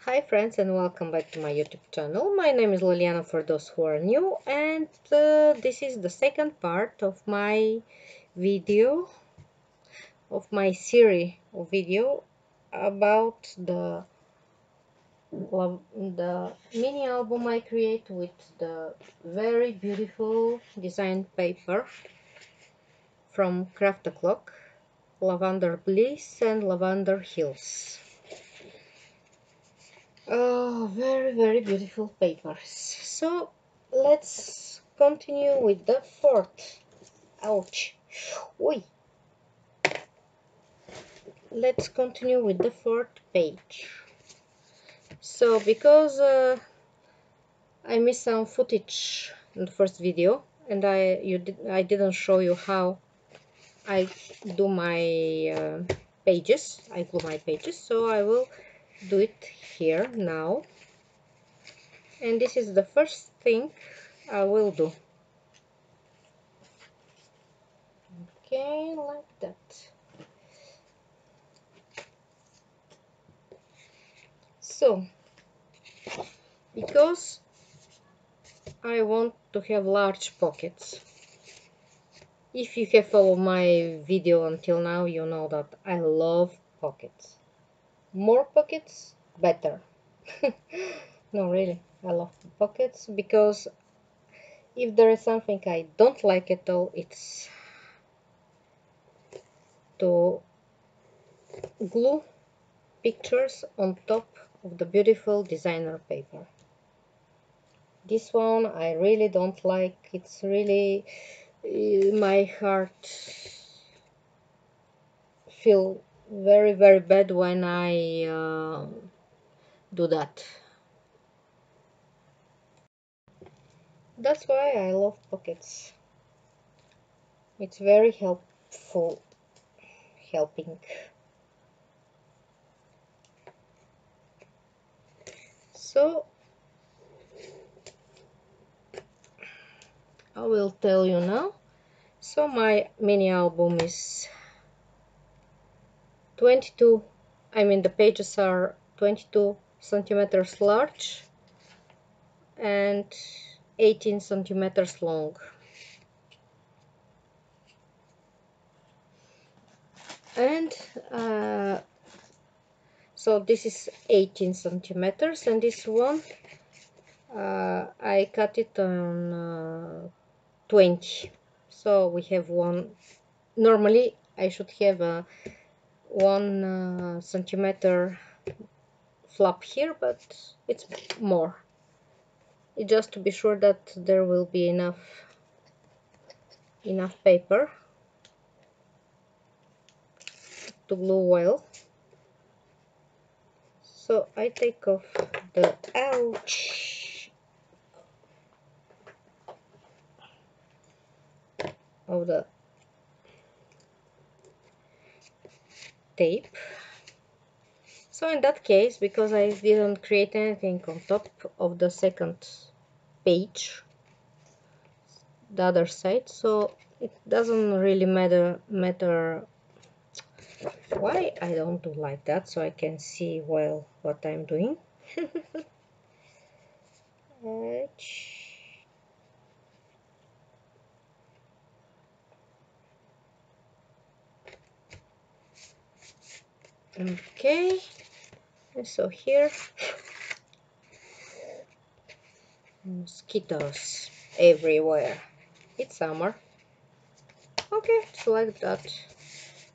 Hi friends, and welcome back to my YouTube channel. My name is Liliana for those who are new, and this is the second part of my video, of my series of video about the mini album I create with the very beautiful design paper from Craft the Clock, Lavender Bliss and Lavender Hills. Very beautiful papers. So let's continue with the fourth. Ouch. Oi. Let's continue with the fourth page. So because I missed some footage in the first video, and I didn't show you how I do my pages. I glue my pages, so I will do it here now. And this is the first thing I will do. Okay, like that. So, because I want to have large pockets, if you have followed my video until now, you know that I love pockets. More pockets, better. No, really, I love pockets because if there is something I don't like at all, it's to glue pictures on top of the beautiful designer paper. This one I really don't like. It's really my heart feel very bad when I do that. That's why I love pockets. It's very helping. So I will tell you now. So my mini album is 22, I mean the pages are 22 centimeters large and 18 centimeters long. And so this is 18 centimeters, and this one I cut it on 20. So we have one. Normally I should have a 1 centimeter flap here, but it's more. It's just to be sure that there will be enough paper to glue well. So I take off the ouch of the tape. So in that case, because I didn't create anything on top of the second page, the other side, so it doesn't really matter why I don't do like that, so I can see well what I'm doing. Okay, and so here, mosquitoes everywhere. It's summer. Okay, it's like that.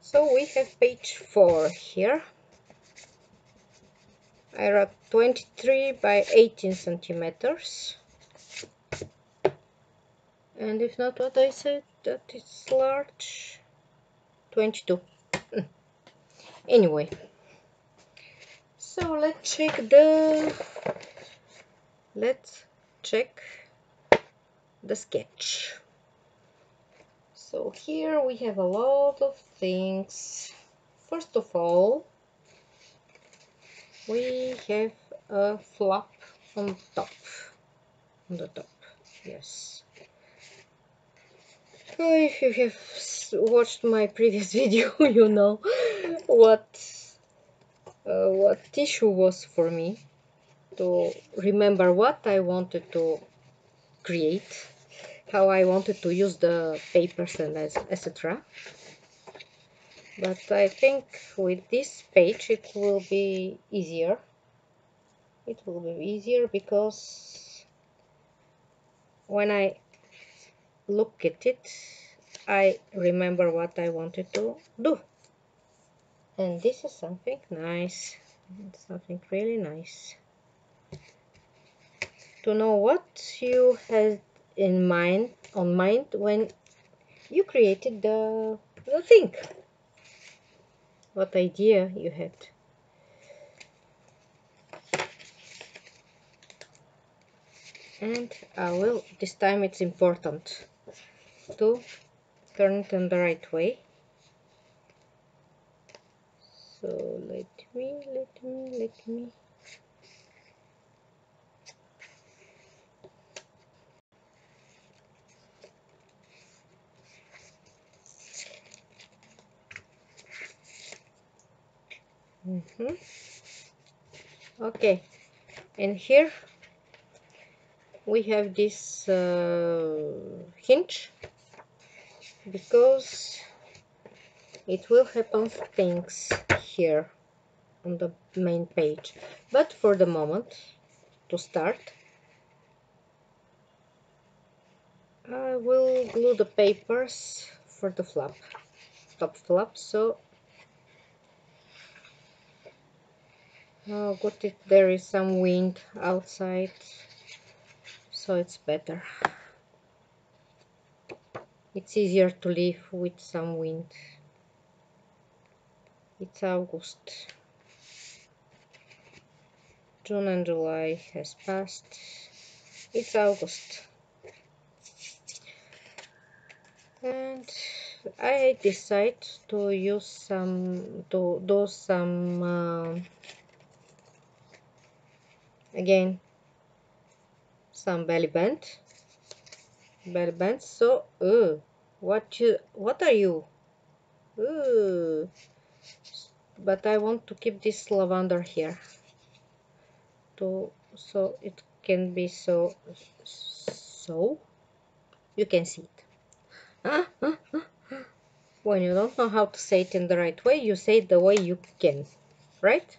So we have page 4 here. I wrote 23 by 18 centimeters. And if not what I said, that it's large, 22. Anyway, so let's check the sketch. So here we have a lot of things. First of all, we have a flap on the top, yes. If you have watched my previous video, you know what tissue was for me. to remember what I wanted to create, how I wanted to use the papers and etc. But I think with this page it will be easier. It will be easier because when I look at it, I remember what I wanted to do. And this is something nice. It's something really nice. To know what you had in mind when you created the thing. What idea you had. And I will, this time it's important to turn it in the right way. So let me. Okay, and here we have this hinge because it will happen things here on the main page. But for the moment, to start, I will glue the papers for the flap, top flap. So oh, good, there is some wind outside, so it's better. It's easier to live with some wind. It's August. June and July has passed. It's August. And I decide to use some, to do some, again, some belly bands. So, what are you? But I want to keep this lavender here, so it can be so you can see it. When you don't know how to say it in the right way, you say it the way you can, right?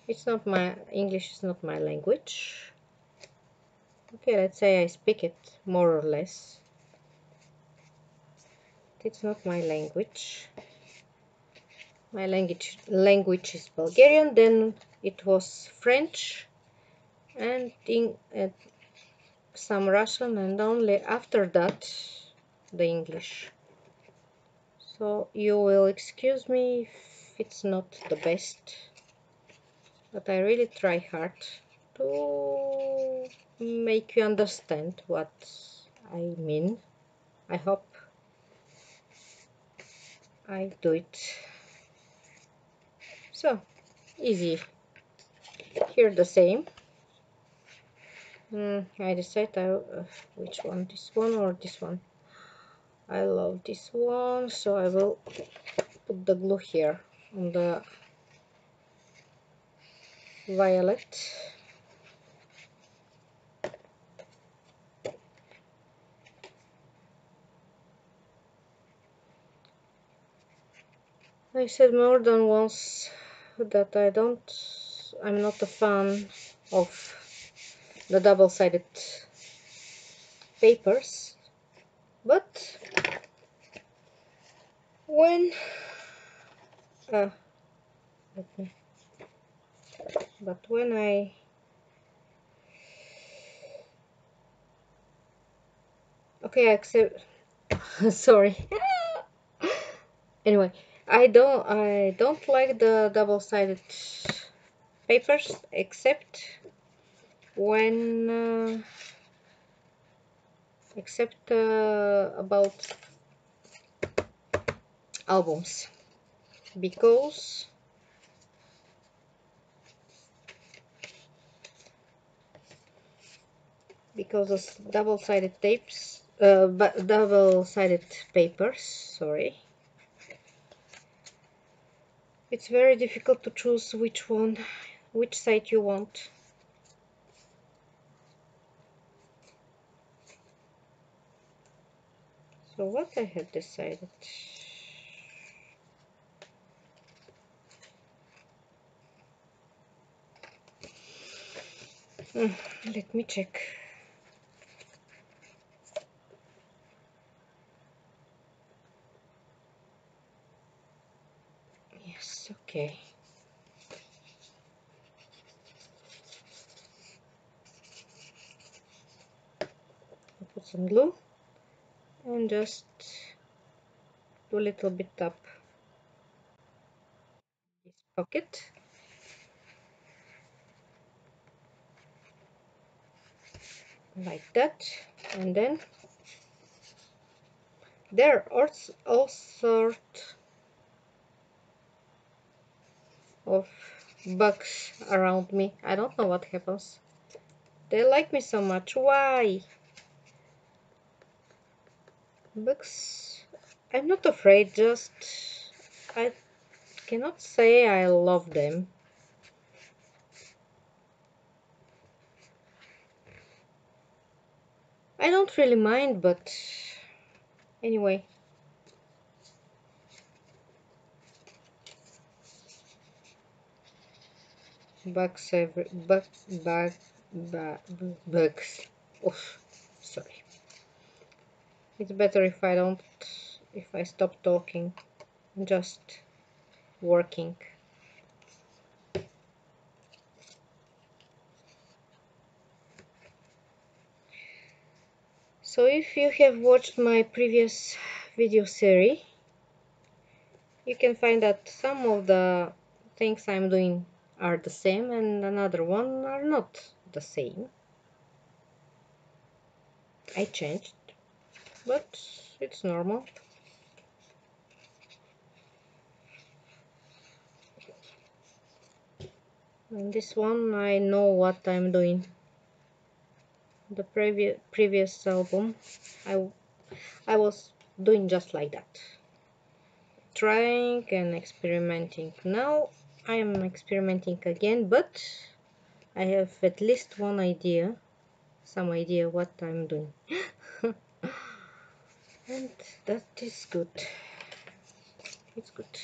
It's not my English is not my language. Okay, let's say I speak it more or less. It's not my language. My language is Bulgarian. Then it was French and some Russian, and only after that the English. So you will excuse me if it's not the best, but I really try hard to make you understand what I mean. I hope I do it. So easy. Here the same. I decide which one, this one or this one. I love this one, so I will put the glue here on the violet. I said more than once that I'm not a fan of the double-sided papers, but when let me, but when I okay, I accept. Sorry. Anyway, I don't like the double-sided papers except when about albums, because the double-sided tapes, but double-sided papers, sorry, it's very difficult to choose which one Which side you want? So what I have decided. Let me check. Yes, okay. I'll put some glue and just do a little bit up this pocket. Like that. And then there are all sorts of bugs around me. I don't know what happens. They like me so much. Why? Bugs. I'm not afraid, just I cannot say I love them. I don't really mind, but anyway. Bugs every bugs. Oof, sorry. It's better if I stop talking, just working. So if you have watched my previous video series, you can find that some of the things I'm doing are the same and another one are not the same. I changed, but it's normal. And this one I know what I'm doing. The previous album I was doing just like that, trying and experimenting. Now I am experimenting again, but I have at least one idea, some idea what I'm doing. And that is good. It's good.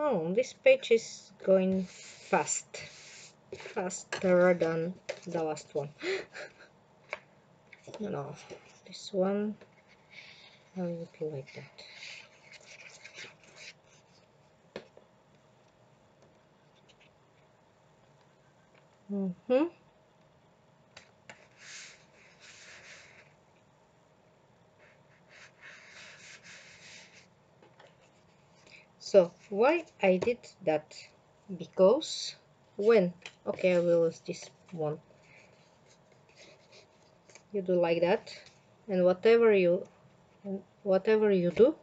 Oh, this page is going faster than the last one. No, this one I would like that. So why I did that? Because when, okay, I will use this one. You do like that, and whatever you do,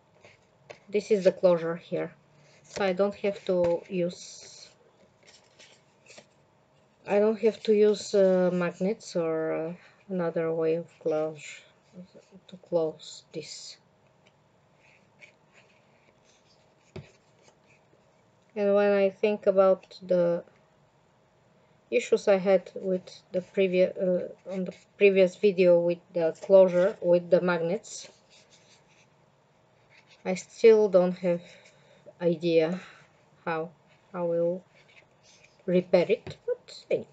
this is the closure here. So I don't have to use magnets or another way of to close this. And when I think about the issues I had with the previous on the previous video with the closure with the magnets, I still don't have idea how I will repair it, but anyway.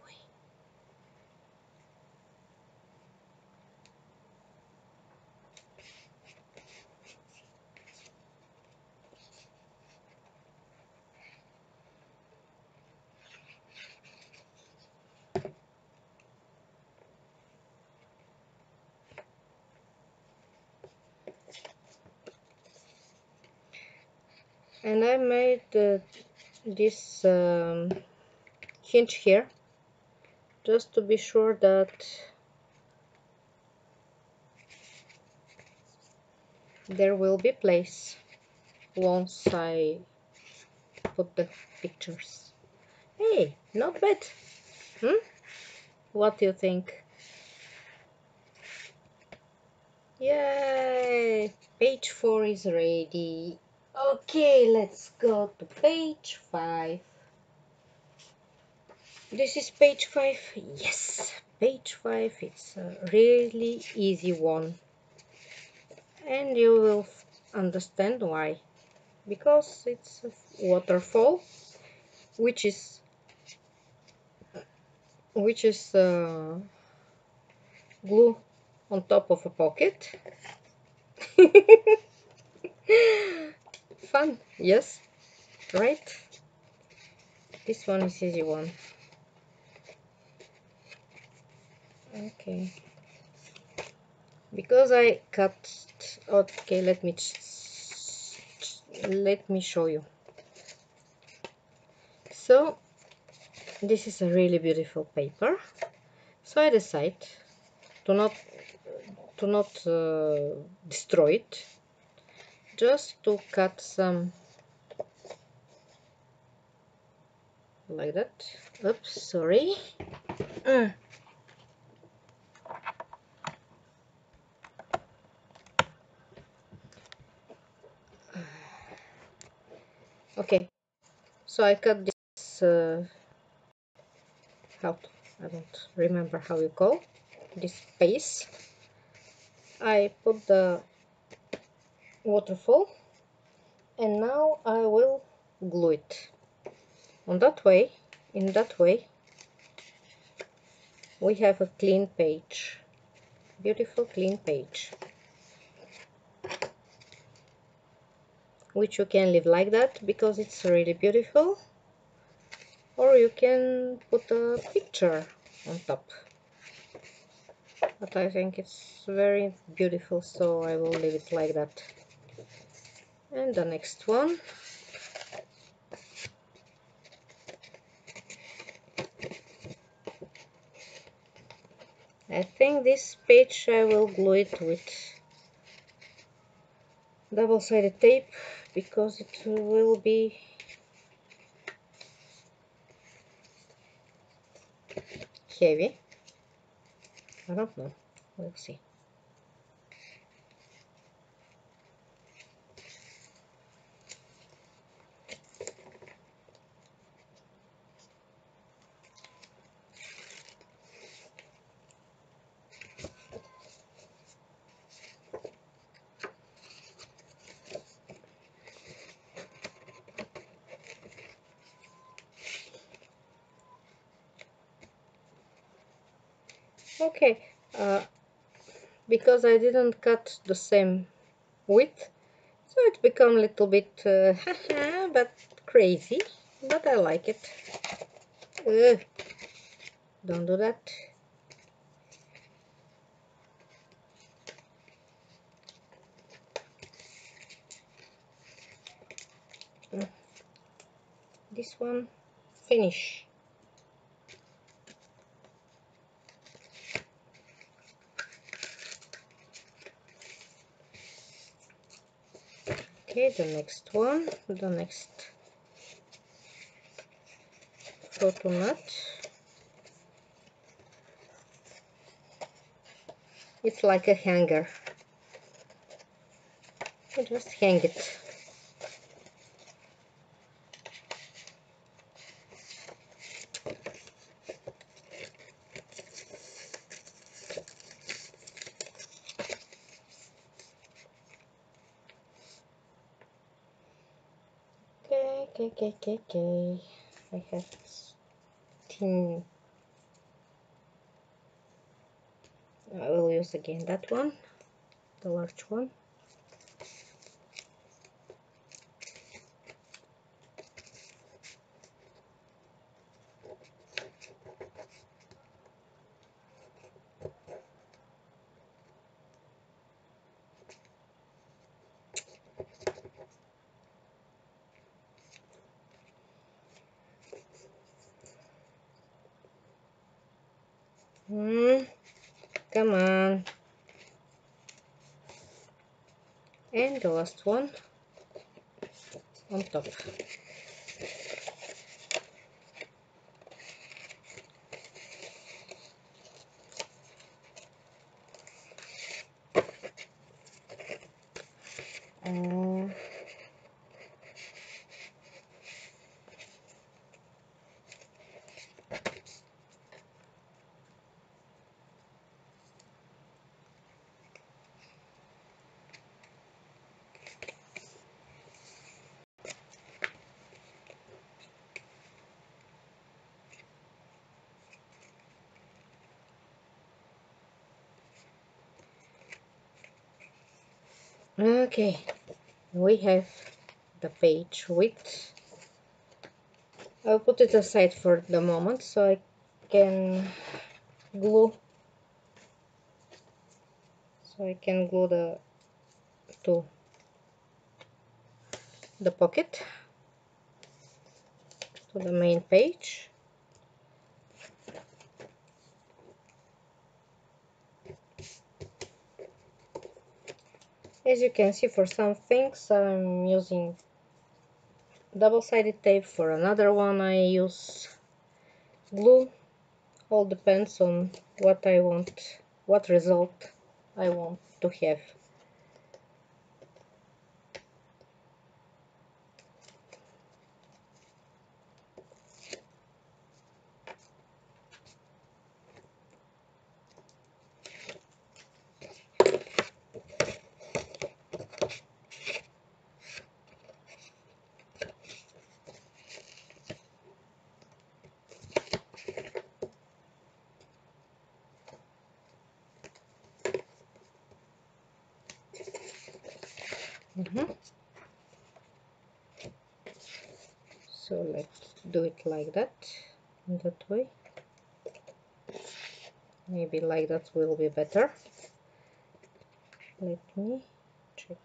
And I made this hinge here just to be sure that there will be place once I put the pictures. Hey, not bad. What do you think? Yay! page 4 is ready. Okay, let's go to page 5. This is page 5. Yes, page 5. It's a really easy one. And you will understand why. Because it's a waterfall, which is glue on top of a pocket. Fun, yes, right? This one is easy one. Okay, because I cut. Okay, let me show you. So this is a really beautiful paper. So I decide to not destroy it, just to cut some like that. Oops, sorry. Okay, so I cut this. I don't remember how you call this space. I put the waterfall, and now I will glue it. In that way, we have a clean page, beautiful clean page, which you can leave like that because it's really beautiful, or you can put a picture on top. But I think it's very beautiful, so I will leave it like that. And the next one. I think this page I will glue it with double-sided tape because it will be heavy. I don't know, we'll see. Okay, because I didn't cut the same width, so it become a little bit but crazy, but I like it. Don't do that. This one, finish. Okay, the next one, the next photo nut. It's like a hanger. You just hang it. Okay. I have thin. I will use again that one, the large one. Come on. And the last one on top. Uh, okay, we have the page width. I'll put it aside for the moment so I can glue the to the pocket, to the main page. As you can see, for some things I'm using double-sided tape, for another one I use glue. All depends on what I want, what result I want to have. So let's do it like that, that way. Maybe like that will be better. Let me check.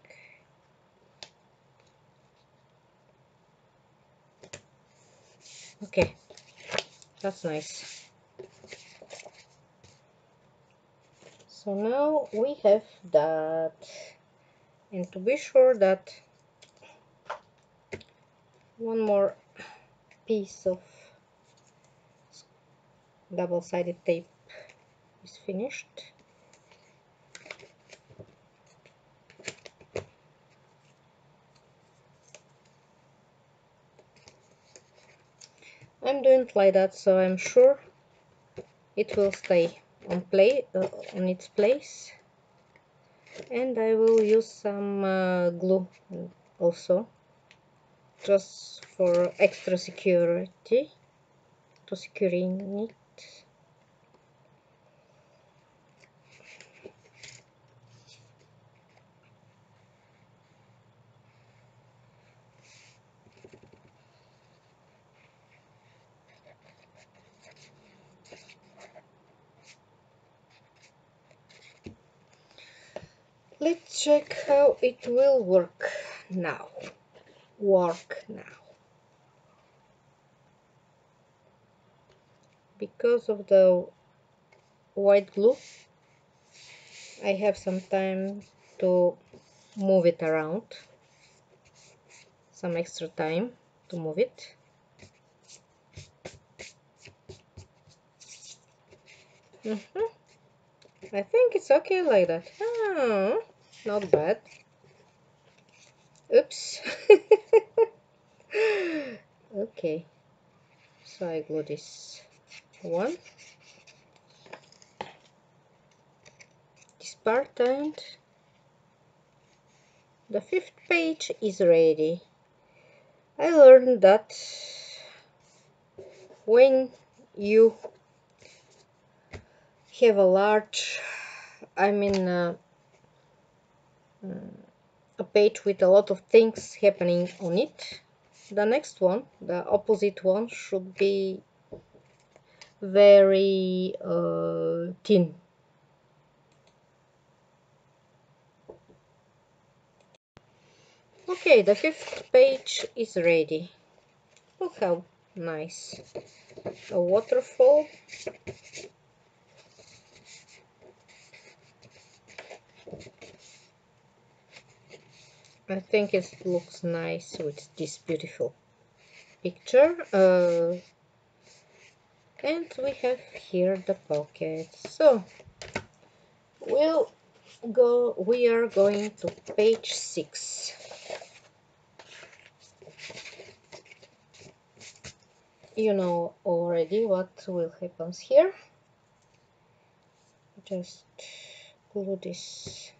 Okay, that's nice. So now we have that, and to be sure that one more piece of double-sided tape is finished. I'm doing it like that so I'm sure it will stay on its place, and I will use some glue also, just for extra security, to securing it. Let's check how it will work now. Because of the white glue, I have some time to move it around, some extra time to move it. I think it's okay like that. Oh, not bad. Oops. Okay, so I glue this one, this part, and the 5th page is ready. I learned that when you have a large, a page with a lot of things happening on it, the next one, the opposite one, should be very thin. Okay, the 5th page is ready. Look how nice. A waterfall. I think it looks nice with this beautiful picture. And we have here the pocket. So we'll we are going to page 6. You know already what will happen here. Just glue this.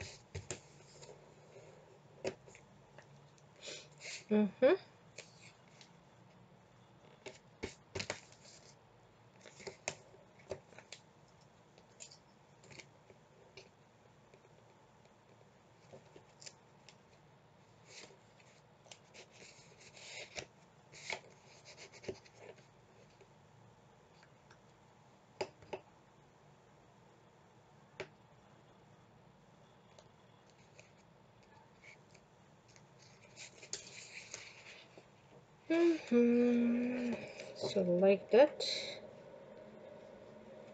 So like that.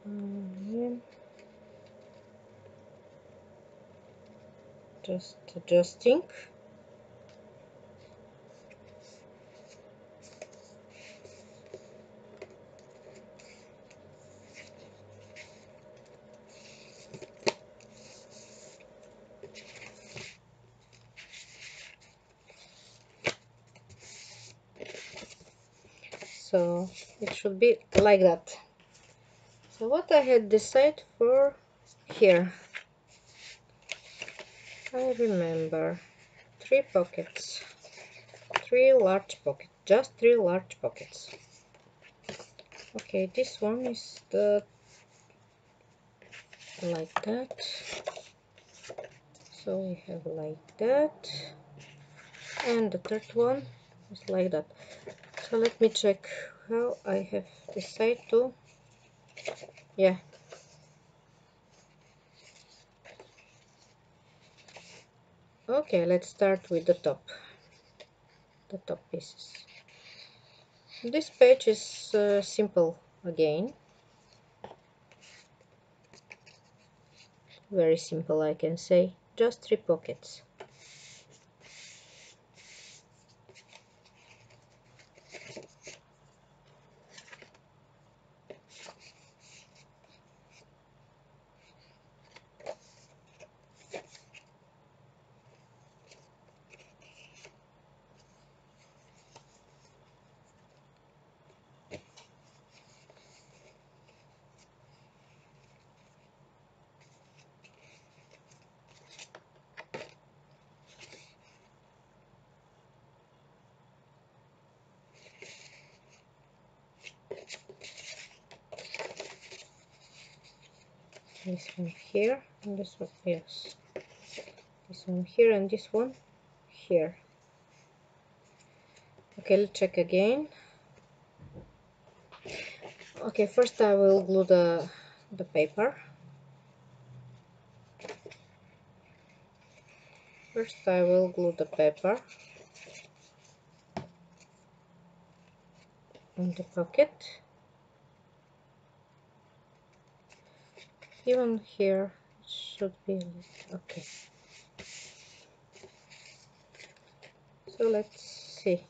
Yeah. Just adjusting. So it should be like that. So what I had decided for here, I remember 3 pockets, 3 large pockets, just 3 large pockets. Okay, this one is the like that. So we have like that, and the third one is like that. So let me check how I have decided to, yeah. Okay, let's start with the top pieces. This page is simple again, very simple I can say, just 3 pockets. This one here, and this one, yes. This one here, and this one here. Okay, let's check again. Okay, first I will glue the paper. First I will glue the paper in the pocket. Even here it should be okay. So let's see.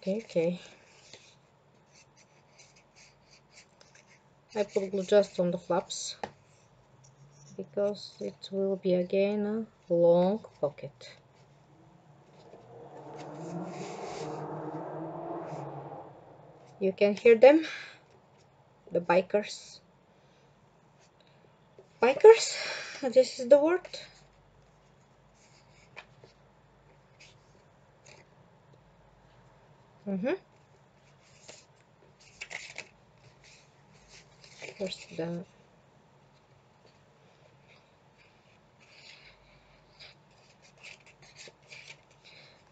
Okay. I put glue just on the flaps because it will be again a long pocket. You can hear them, the bikers. Bikers? This is the word. First the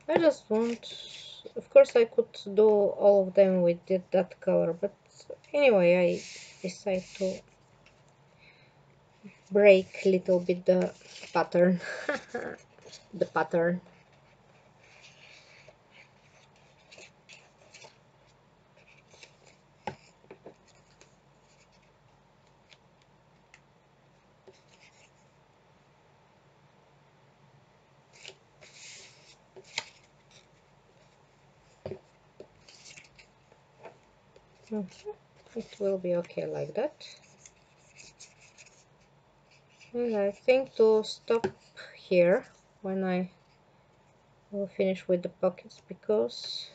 I just want, of course I could do all of them with that color, but anyway I decide to break a little bit the pattern. The pattern. It will be okay like that. And I think to stop here when I will finish with the pockets, because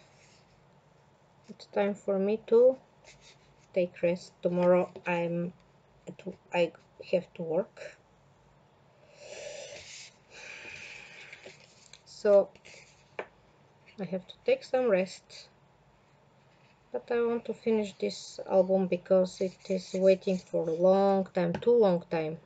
it's time for me to take rest. Tomorrow I have to work, so I have to take some rest. But I want to finish this album because it is waiting for a long time, too long time.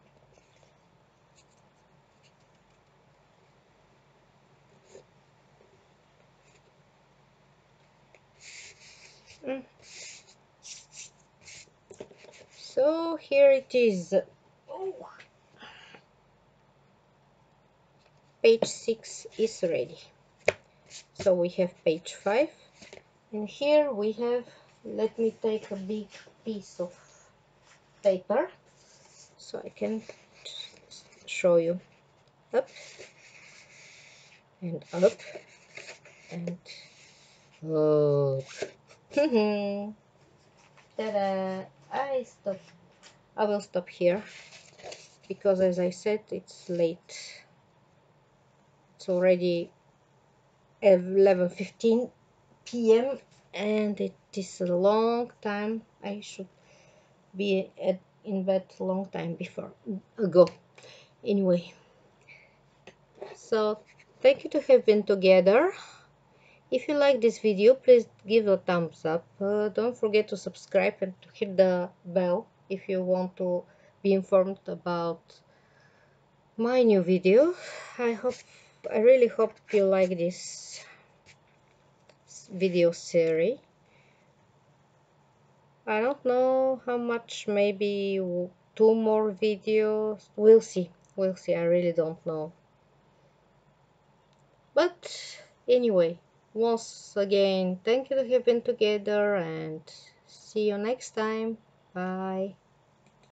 So here it is. Oh, page 6 is ready. So we have page 5, and here we have, let me take a big piece of paper so I can show you. Up and up and up. Ta-da! I will stop here because, as I said, it's late. It's already 11:15 p.m. and it is a long time. I should be in bed a long time ago. Anyway, so thank you to have been together. If you like this video, please give a thumbs up. Don't forget to subscribe and to hit the bell if you want to be informed about my new video. I really hope you like this video series. I don't know how much, maybe 2 more videos. We'll see. I really don't know. But anyway, once again, thank you to have been together, and see you next time. Bye.